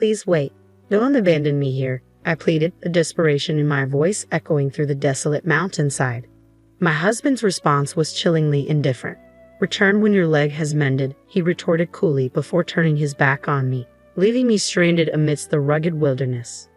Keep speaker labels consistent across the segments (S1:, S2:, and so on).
S1: Please wait. Don't abandon me here, I pleaded, a desperation in my voice echoing through the desolate mountainside. My husband's response was chillingly indifferent. Return when your leg has mended, he retorted coolly before turning his back on me, leaving me stranded amidst the rugged wilderness.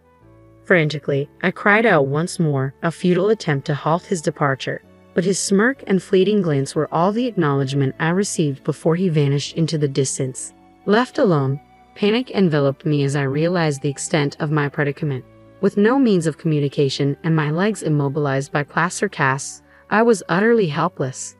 S1: Frantically, I cried out once more, a futile attempt to halt his departure, but his smirk and fleeting glance were all the acknowledgement I received before he vanished into the distance. Left alone, panic enveloped me as I realized the extent of my predicament. With no means of communication and my legs immobilized by plaster casts, I was utterly helpless.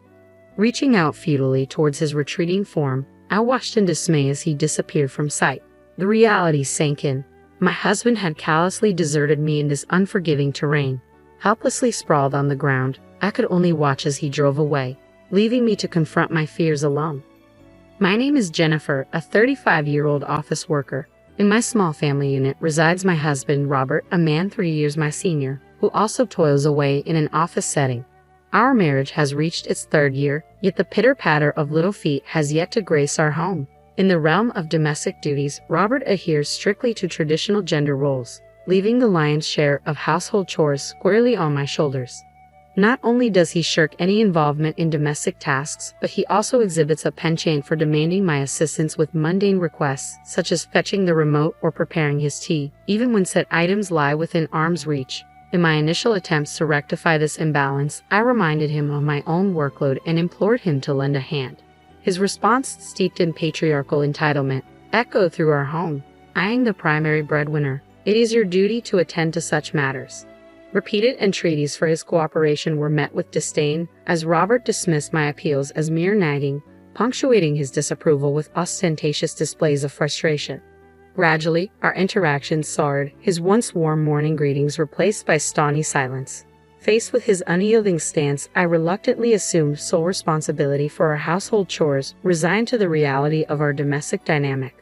S1: Reaching out futilely towards his retreating form, I watched in dismay as he disappeared from sight. The reality sank in. My husband had callously deserted me in this unforgiving terrain. Helplessly sprawled on the ground, I could only watch as he drove away, leaving me to confront my fears alone. My name is Jennifer, a 35-year-old office worker. In my small family unit resides my husband, Robert, a man 3 years my senior, who also toils away in an office setting. Our marriage has reached its 3rd year, yet the pitter-patter of little feet has yet to grace our home. In the realm of domestic duties, Robert adheres strictly to traditional gender roles, leaving the lion's share of household chores squarely on my shoulders. Not only does he shirk any involvement in domestic tasks, but he also exhibits a penchant for demanding my assistance with mundane requests, such as fetching the remote or preparing his tea, even when said items lie within arm's reach. In my initial attempts to rectify this imbalance, I reminded him of my own workload and implored him to lend a hand. His response, steeped in patriarchal entitlement, echoed through our home. I am the primary breadwinner. It is your duty to attend to such matters. Repeated entreaties for his cooperation were met with disdain, as Robert dismissed my appeals as mere nagging, punctuating his disapproval with ostentatious displays of frustration. Gradually, our interactions soured, his once warm morning greetings replaced by stony silence. Faced with his unyielding stance, I reluctantly assumed sole responsibility for our household chores, resigned to the reality of our domestic dynamic.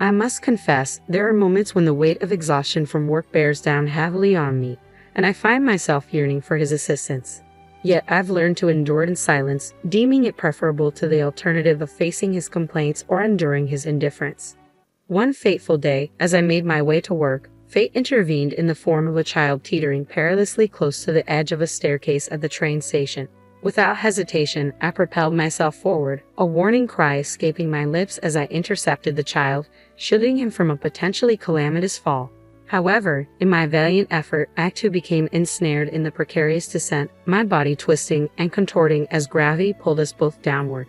S1: I must confess, there are moments when the weight of exhaustion from work bears down heavily on me, and I find myself yearning for his assistance. Yet I've learned to endure it in silence, deeming it preferable to the alternative of facing his complaints or enduring his indifference. One fateful day, as I made my way to work, fate intervened in the form of a child teetering perilously close to the edge of a staircase at the train station. Without hesitation, I propelled myself forward, a warning cry escaping my lips as I intercepted the child, shielding him from a potentially calamitous fall. However, in my valiant effort, I too became ensnared in the precarious descent, my body twisting and contorting as gravity pulled us both downward.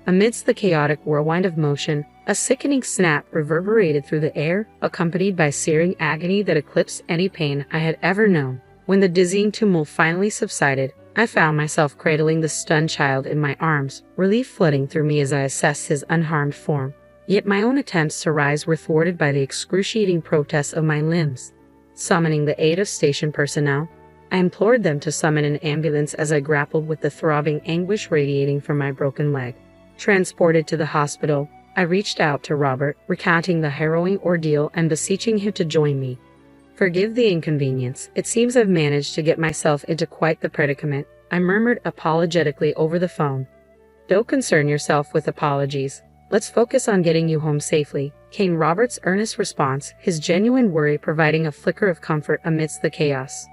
S1: Amidst the chaotic whirlwind of motion, a sickening snap reverberated through the air, accompanied by searing agony that eclipsed any pain I had ever known. When the dizzying tumult finally subsided, I found myself cradling the stunned child in my arms, relief flooding through me as I assessed his unharmed form. Yet my own attempts to rise were thwarted by the excruciating protests of my limbs. Summoning the aid of station personnel, I implored them to summon an ambulance as I grappled with the throbbing anguish radiating from my broken leg. Transported to the hospital, I reached out to Robert, recounting the harrowing ordeal and beseeching him to join me. Forgive the inconvenience. It seems I've managed to get myself into quite the predicament, I murmured apologetically over the phone. Don't concern yourself with apologies. Let's focus on getting you home safely, came Robert's earnest response, his genuine worry providing a flicker of comfort amidst the chaos.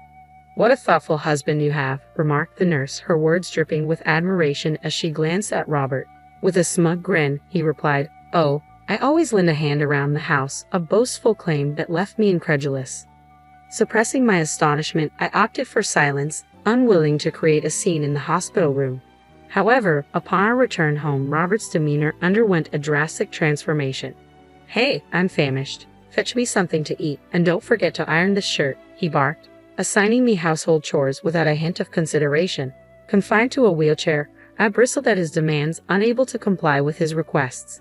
S1: What a thoughtful husband you have, remarked the nurse, her words dripping with admiration as she glanced at Robert. With a smug grin, he replied, "Oh, I always lend a hand around the house," a boastful claim that left me incredulous. Suppressing my astonishment, I opted for silence, unwilling to create a scene in the hospital room. However, upon our return home, Robert's demeanor underwent a drastic transformation. "Hey, I'm famished. Fetch me something to eat, and don't forget to iron this shirt," he barked, assigning me household chores without a hint of consideration. Confined to a wheelchair, I bristled at his demands, unable to comply with his requests.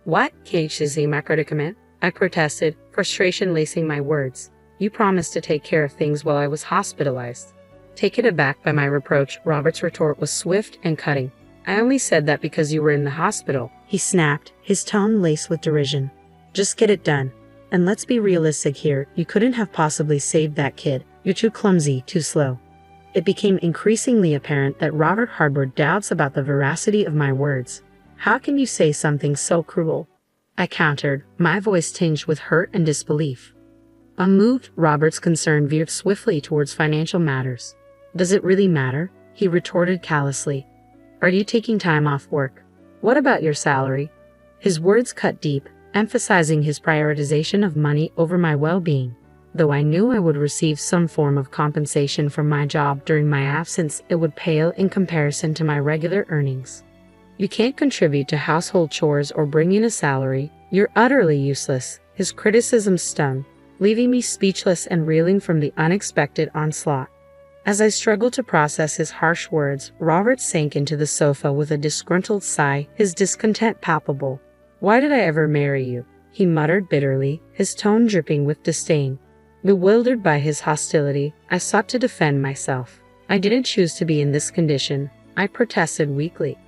S1: "What? Can't you see my predicament?" I protested, frustration lacing my words. "You promised to take care of things while I was hospitalized." Taken aback by my reproach, Robert's retort was swift and cutting. "I only said that because you were in the hospital," he snapped, his tone laced with derision. "Just get it done. And let's be realistic here, you couldn't have possibly saved that kid. You're too clumsy, too slow." It became increasingly apparent that Robert harbored doubts about the veracity of my words. "How can you say something so cruel?" I countered, my voice tinged with hurt and disbelief. Unmoved, Robert's concern veered swiftly towards financial matters. Does it really matter? He retorted callously. Are you taking time off work? What about your salary? His words cut deep, emphasizing his prioritization of money over my well-being. Though I knew I would receive some form of compensation from my job during my absence, it would pale in comparison to my regular earnings. You can't contribute to household chores or bring in a salary. You're utterly useless. His criticism stung, leaving me speechless and reeling from the unexpected onslaught. As I struggled to process his harsh words, Robert sank into the sofa with a disgruntled sigh, his discontent palpable. Why did I ever marry you? He muttered bitterly, his tone dripping with disdain. Bewildered by his hostility, I sought to defend myself. I didn't choose to be in this condition, I protested weakly.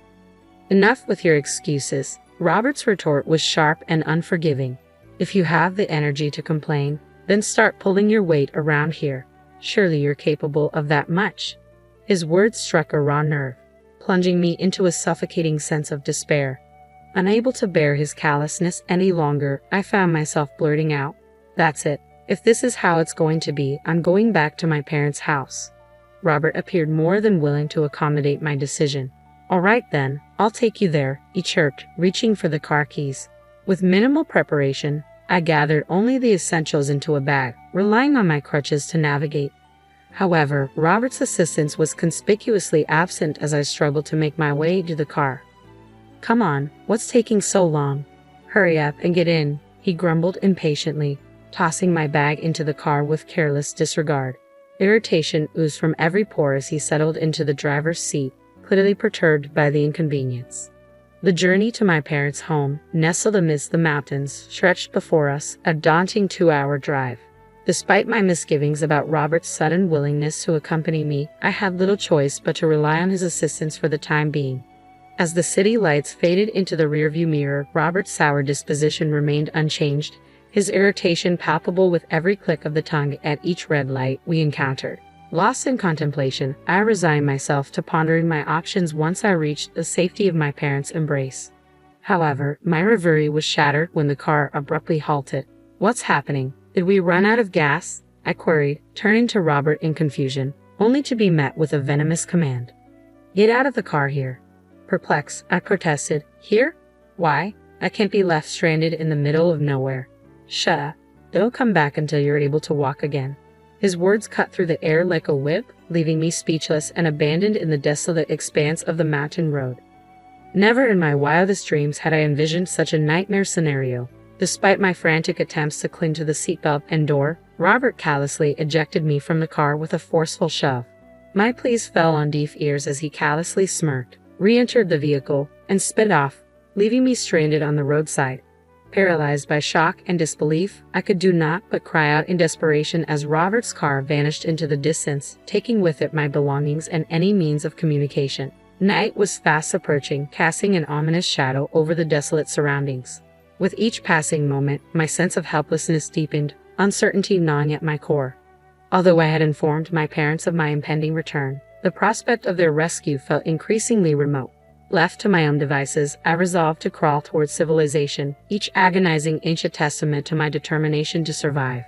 S1: Enough with your excuses. Robert's retort was sharp and unforgiving. If you have the energy to complain, then start pulling your weight around here. Surely you're capable of that much. His words struck a raw nerve, plunging me into a suffocating sense of despair. Unable to bear his callousness any longer, I found myself blurting out, "That's it. If this is how it's going to be, I'm going back to my parents' house." Robert appeared more than willing to accommodate my decision. "All right then, I'll take you there," he chirped, reaching for the car keys. With minimal preparation, I gathered only the essentials into a bag, relying on my crutches to navigate. However, Robert's assistance was conspicuously absent as I struggled to make my way to the car. "Come on, what's taking so long? Hurry up and get in," he grumbled impatiently, tossing my bag into the car with careless disregard. Irritation oozed from every pore as he settled into the driver's seat, clearly perturbed by the inconvenience. The journey to my parents' home, nestled amidst the mountains, stretched before us, a daunting 2-hour drive. Despite my misgivings about Robert's sudden willingness to accompany me, I had little choice but to rely on his assistance for the time being. As the city lights faded into the rearview mirror, Robert's sour disposition remained unchanged, his irritation palpable with every click of the tongue at each red light we encountered. Lost in contemplation, I resigned myself to pondering my options once I reached the safety of my parents' embrace. However, my reverie was shattered when the car abruptly halted. "What's happening? Did we run out of gas?" I queried, turning to Robert in confusion, only to be met with a venomous command. "Get out of the car here." Perplexed, I protested. "Here? Why? I can't be left stranded in the middle of nowhere." "Shut up. Don't come back until you're able to walk again." His words cut through the air like a whip, leaving me speechless and abandoned in the desolate expanse of the mountain road. Never in my wildest dreams had I envisioned such a nightmare scenario. Despite my frantic attempts to cling to the seatbelt and door, Robert callously ejected me from the car with a forceful shove. My pleas fell on deaf ears as he callously smirked, re-entered the vehicle, and sped off, leaving me stranded on the roadside. Paralyzed by shock and disbelief, I could do naught but cry out in desperation as Robert's car vanished into the distance, taking with it my belongings and any means of communication. Night was fast approaching, casting an ominous shadow over the desolate surroundings. With each passing moment, my sense of helplessness deepened, uncertainty gnawing at my core. Although I had informed my parents of my impending return, the prospect of their rescue felt increasingly remote. Left to my own devices, I resolved to crawl towards civilization, each agonizing inch a testament to my determination to survive.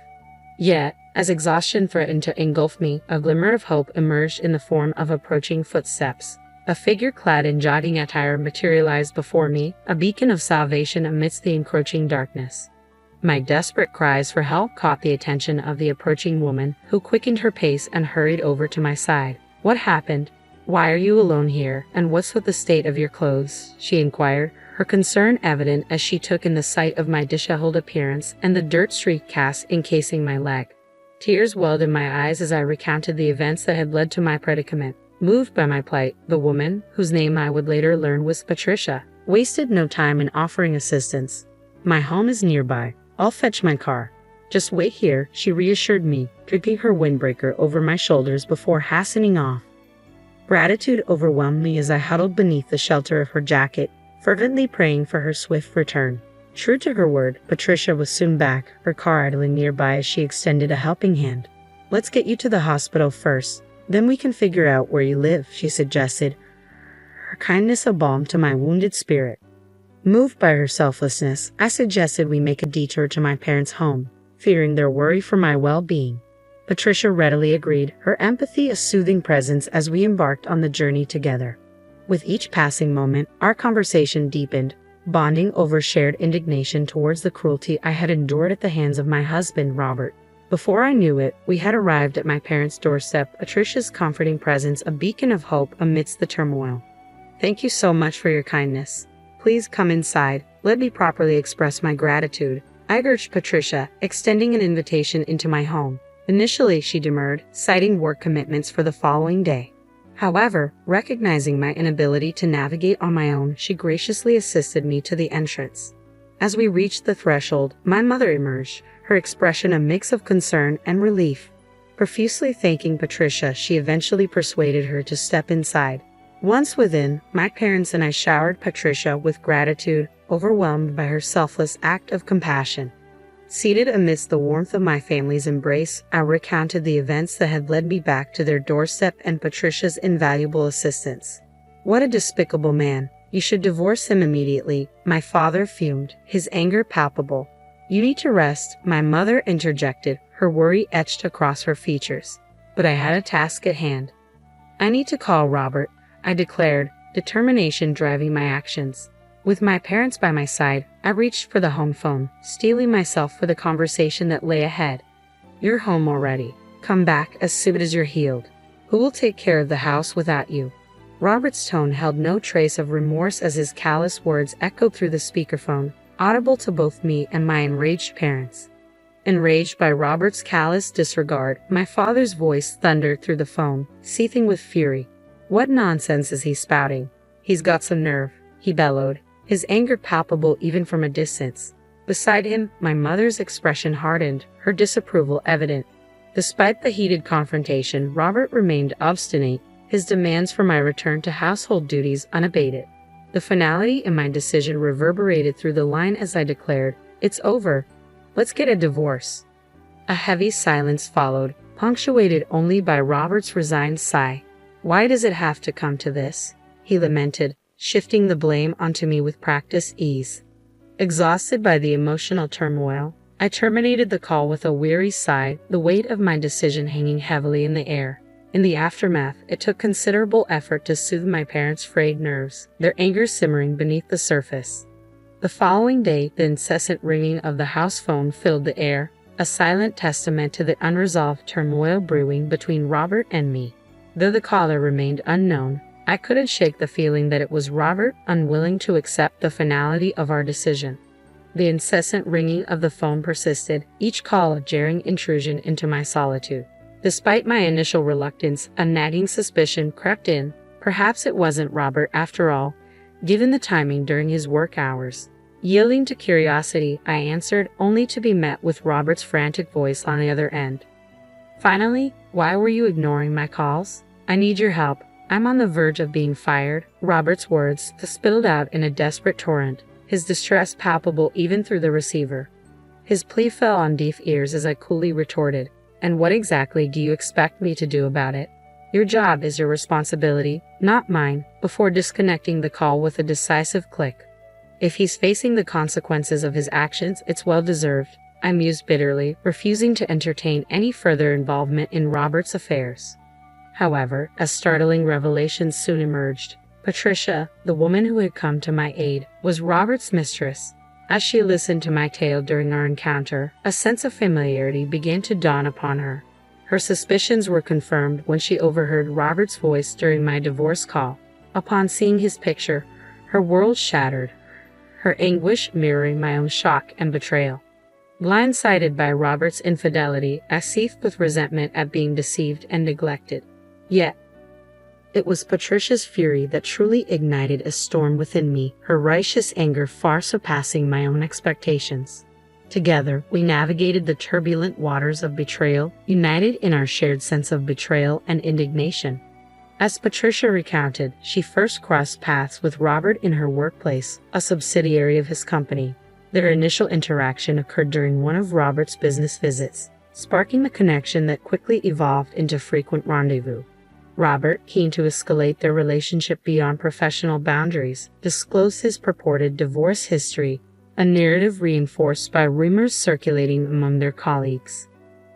S1: Yet, as exhaustion threatened to engulf me, a glimmer of hope emerged in the form of approaching footsteps. A figure clad in jogging attire materialized before me, a beacon of salvation amidst the encroaching darkness. My desperate cries for help caught the attention of the approaching woman, who quickened her pace and hurried over to my side. "What happened? Why are you alone here, and what's with the state of your clothes?" she inquired, her concern evident as she took in the sight of my disheveled appearance and the dirt streak cast encasing my leg. Tears welled in my eyes as I recounted the events that had led to my predicament. Moved by my plight, the woman, whose name I would later learn was Patricia, wasted no time in offering assistance. "My home is nearby. I'll fetch my car. Just wait here," she reassured me, draping her windbreaker over my shoulders before hastening off. Gratitude overwhelmed me as I huddled beneath the shelter of her jacket, fervently praying for her swift return. True to her word, Patricia was soon back, her car idling nearby as she extended a helping hand. "Let's get you to the hospital first, then we can figure out where you live," she suggested, her kindness a balm to my wounded spirit. Moved by her selflessness, I suggested we make a detour to my parents' home, fearing their worry for my well-being. Patricia readily agreed, her empathy a soothing presence as we embarked on the journey together. With each passing moment, our conversation deepened, bonding over shared indignation towards the cruelty I had endured at the hands of my husband, Robert. Before I knew it, we had arrived at my parents' doorstep, Patricia's comforting presence a beacon of hope amidst the turmoil. "Thank you so much for your kindness. Please come inside. Let me properly express my gratitude," I urged Patricia, extending an invitation into my home. Initially, she demurred, citing work commitments for the following day. However, recognizing my inability to navigate on my own, she graciously assisted me to the entrance. As we reached the threshold, my mother emerged, her expression a mix of concern and relief. Profusely thanking Patricia, she eventually persuaded her to step inside. Once within, my parents and I showered Patricia with gratitude, overwhelmed by her selfless act of compassion. Seated amidst the warmth of my family's embrace, I recounted the events that had led me back to their doorstep and Patricia's invaluable assistance. "What a despicable man. You should divorce him immediately," my father fumed, his anger palpable. "You need to rest," my mother interjected, her worry etched across her features. But I had a task at hand. "I need to call Robert," I declared, determination driving my actions. With my parents by my side, I reached for the home phone, steeling myself for the conversation that lay ahead. "You're home already. Come back as soon as you're healed. Who will take care of the house without you?" Robert's tone held no trace of remorse as his callous words echoed through the speakerphone, audible to both me and my enraged parents. Enraged by Robert's callous disregard, my father's voice thundered through the phone, seething with fury. "What nonsense is he spouting? He's got some nerve," he bellowed, his anger palpable even from a distance. Beside him, my mother's expression hardened, her disapproval evident. Despite the heated confrontation, Robert remained obstinate, his demands for my return to household duties unabated. The finality in my decision reverberated through the line as I declared, "It's over. Let's get a divorce." A heavy silence followed, punctuated only by Robert's resigned sigh. "Why does it have to come to this?" he lamented, shifting the blame onto me with practiced ease. Exhausted by the emotional turmoil, I terminated the call with a weary sigh, the weight of my decision hanging heavily in the air. In the aftermath, it took considerable effort to soothe my parents' frayed nerves, their anger simmering beneath the surface. The following day, the incessant ringing of the house phone filled the air, a silent testament to the unresolved turmoil brewing between Robert and me. Though the caller remained unknown, I couldn't shake the feeling that it was Robert, unwilling to accept the finality of our decision. The incessant ringing of the phone persisted, each call a jarring intrusion into my solitude. Despite my initial reluctance, a nagging suspicion crept in. Perhaps it wasn't Robert after all, given the timing during his work hours. Yielding to curiosity, I answered, only to be met with Robert's frantic voice on the other end. "Finally, why were you ignoring my calls? I need your help. I'm on the verge of being fired," Robert's words spilled out in a desperate torrent, his distress palpable even through the receiver. His plea fell on deaf ears as I coolly retorted, "And what exactly do you expect me to do about it? Your job is your responsibility, not mine," before disconnecting the call with a decisive click. "If he's facing the consequences of his actions, it's well-deserved," I mused bitterly, refusing to entertain any further involvement in Robert's affairs. However, a startling revelation soon emerged. Patricia, the woman who had come to my aid, was Robert's mistress. As she listened to my tale during our encounter, a sense of familiarity began to dawn upon her. Her suspicions were confirmed when she overheard Robert's voice during my divorce call. Upon seeing his picture, her world shattered, her anguish mirroring my own shock and betrayal. Blindsided by Robert's infidelity, I seethed with resentment at being deceived and neglected. Yet, it was Patricia's fury that truly ignited a storm within me, her righteous anger far surpassing my own expectations. Together, we navigated the turbulent waters of betrayal, united in our shared sense of betrayal and indignation. As Patricia recounted, she first crossed paths with Robert in her workplace, a subsidiary of his company. Their initial interaction occurred during one of Robert's business visits, sparking the connection that quickly evolved into frequent rendezvous. Robert, keen to escalate their relationship beyond professional boundaries, disclosed his purported divorce history, a narrative reinforced by rumors circulating among their colleagues.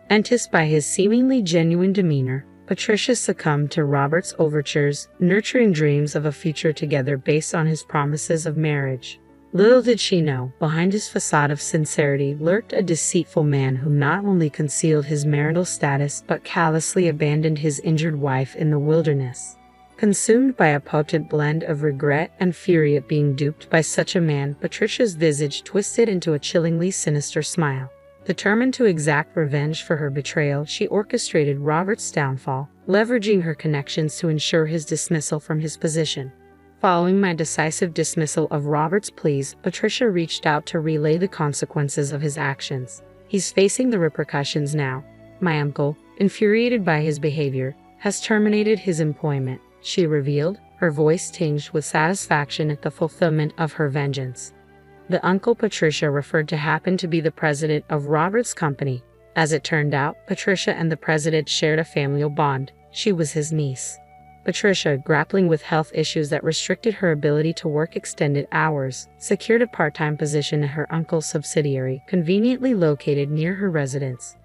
S1: Enticed by his seemingly genuine demeanor, Patricia succumbed to Robert's overtures, nurturing dreams of a future together based on his promises of marriage. Little did she know, behind his facade of sincerity lurked a deceitful man who not only concealed his marital status but callously abandoned his injured wife in the wilderness. Consumed by a potent blend of regret and fury at being duped by such a man, Patricia's visage twisted into a chillingly sinister smile. Determined to exact revenge for her betrayal, she orchestrated Robert's downfall, leveraging her connections to ensure his dismissal from his position. Following my decisive dismissal of Robert's pleas, Patricia reached out to relay the consequences of his actions. He's facing the repercussions now. My uncle, infuriated by his behavior, has terminated his employment, she revealed, her voice tinged with satisfaction at the fulfillment of her vengeance. The uncle Patricia referred to happened to be the president of Robert's company. As it turned out, Patricia and the president shared a familial bond. She was his niece. Patricia, grappling with health issues that restricted her ability to work extended hours, secured a part-time position at her uncle's subsidiary, conveniently located near her residence.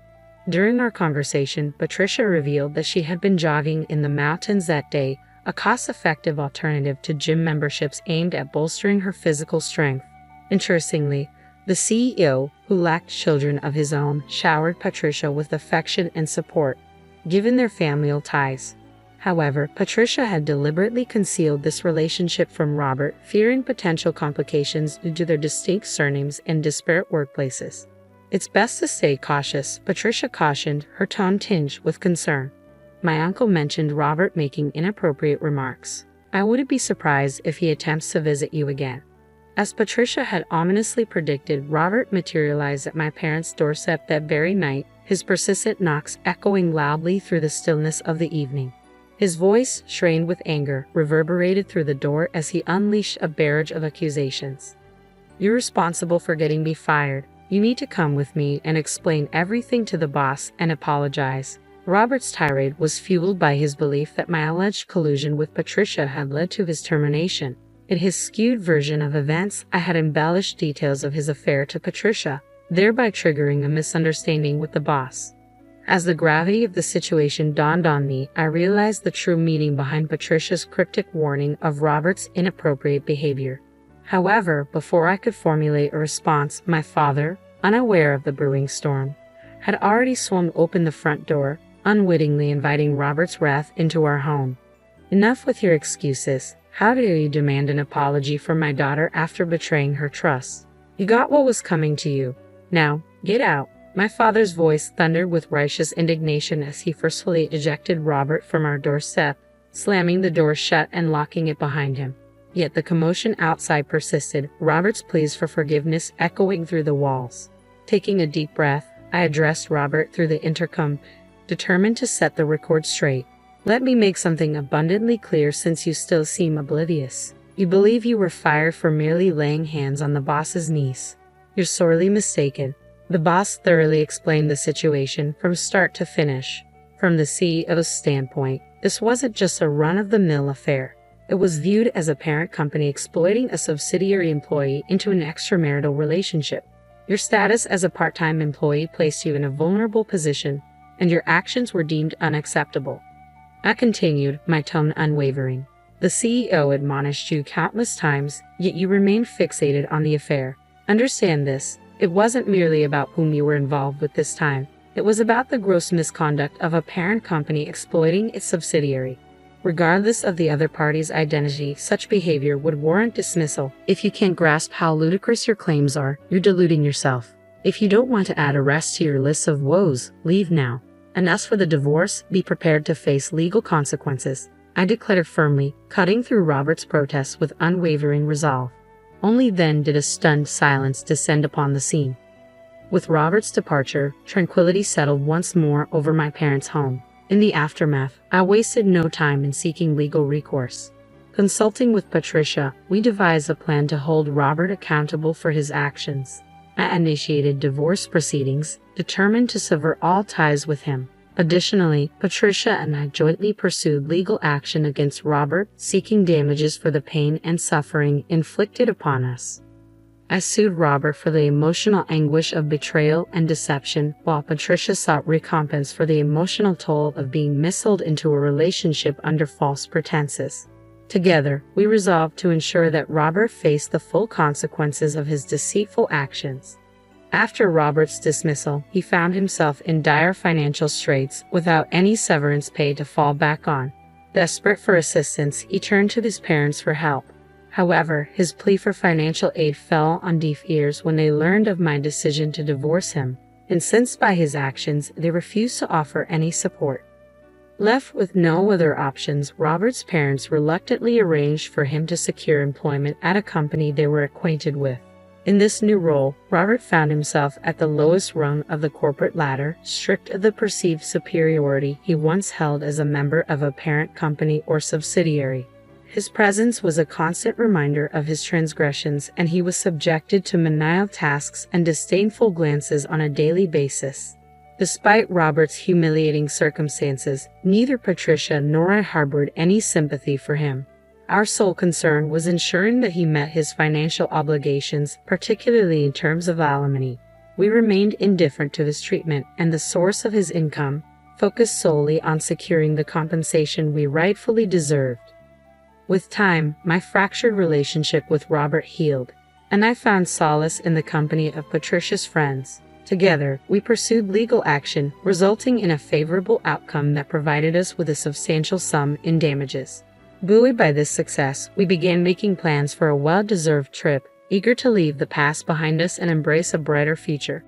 S1: During our conversation, Patricia revealed that she had been jogging in the mountains that day, a cost-effective alternative to gym memberships aimed at bolstering her physical strength. Interestingly, the CEO, who lacked children of his own, showered Patricia with affection and support, given their familial ties. However, Patricia had deliberately concealed this relationship from Robert, fearing potential complications due to their distinct surnames and disparate workplaces. "It's best to stay cautious," Patricia cautioned, her tone tinged with concern. "My uncle mentioned Robert making inappropriate remarks. I wouldn't be surprised if he attempts to visit you again." As Patricia had ominously predicted, Robert materialized at my parents' doorstep that very night, his persistent knocks echoing loudly through the stillness of the evening. His voice, strained with anger, reverberated through the door as he unleashed a barrage of accusations. "You're responsible for getting me fired. You need to come with me and explain everything to the boss and apologize." Robert's tirade was fueled by his belief that my alleged collusion with Patricia had led to his termination. In his skewed version of events, I had embellished details of his affair to Patricia, thereby triggering a misunderstanding with the boss. As the gravity of the situation dawned on me, I realized the true meaning behind Patricia's cryptic warning of Robert's inappropriate behavior. However, before I could formulate a response, my father, unaware of the brewing storm, had already swung open the front door, unwittingly inviting Robert's wrath into our home. "Enough with your excuses. How dare you demand an apology from my daughter after betraying her trust? You got what was coming to you. Now, get out." My father's voice thundered with righteous indignation as he forcefully ejected Robert from our doorstep, slamming the door shut and locking it behind him. Yet the commotion outside persisted, Robert's pleas for forgiveness echoing through the walls. Taking a deep breath, I addressed Robert through the intercom, determined to set the record straight. "Let me make something abundantly clear since you still seem oblivious. You believe you were fired for merely laying hands on the boss's niece. You're sorely mistaken." The boss thoroughly explained the situation from start to finish. From the CEO's standpoint, this wasn't just a run-of-the-mill affair. It was viewed as a parent company exploiting a subsidiary employee into an extramarital relationship. Your status as a part-time employee placed you in a vulnerable position, and your actions were deemed unacceptable. I continued, my tone unwavering. The CEO admonished you countless times, yet you remained fixated on the affair. Understand this. It wasn't merely about whom you were involved with this time. It was about the gross misconduct of a parent company exploiting its subsidiary. Regardless of the other party's identity, such behavior would warrant dismissal. If you can't grasp how ludicrous your claims are, you're deluding yourself. If you don't want to add arrest to your list of woes, leave now. And as for the divorce, be prepared to face legal consequences, I declared firmly, cutting through Robert's protests with unwavering resolve. Only then did a stunned silence descend upon the scene. With Robert's departure, tranquility settled once more over my parents' home. In the aftermath, I wasted no time in seeking legal recourse. Consulting with Patricia, we devised a plan to hold Robert accountable for his actions. I initiated divorce proceedings, determined to sever all ties with him. Additionally, Patricia and I jointly pursued legal action against Robert, seeking damages for the pain and suffering inflicted upon us. I sued Robert for the emotional anguish of betrayal and deception, while Patricia sought recompense for the emotional toll of being misled into a relationship under false pretenses. Together, we resolved to ensure that Robert faced the full consequences of his deceitful actions. After Robert's dismissal, he found himself in dire financial straits without any severance pay to fall back on. Desperate for assistance, he turned to his parents for help. However, his plea for financial aid fell on deaf ears when they learned of my decision to divorce him. Incensed by his actions, they refused to offer any support. Left with no other options, Robert's parents reluctantly arranged for him to secure employment at a company they were acquainted with. In this new role, Robert found himself at the lowest rung of the corporate ladder, stripped of the perceived superiority he once held as a member of a parent company or subsidiary. His presence was a constant reminder of his transgressions, and he was subjected to menial tasks and disdainful glances on a daily basis. Despite Robert's humiliating circumstances, neither Patricia nor I harbored any sympathy for him. Our sole concern was ensuring that he met his financial obligations, particularly in terms of alimony. We remained indifferent to his treatment and the source of his income, focused solely on securing the compensation we rightfully deserved. With time, my fractured relationship with Robert healed, and I found solace in the company of Patricia's friends. Together, we pursued legal action, resulting in a favorable outcome that provided us with a substantial sum in damages. Buoyed by this success, we began making plans for a well-deserved trip, eager to leave the past behind us and embrace a brighter future.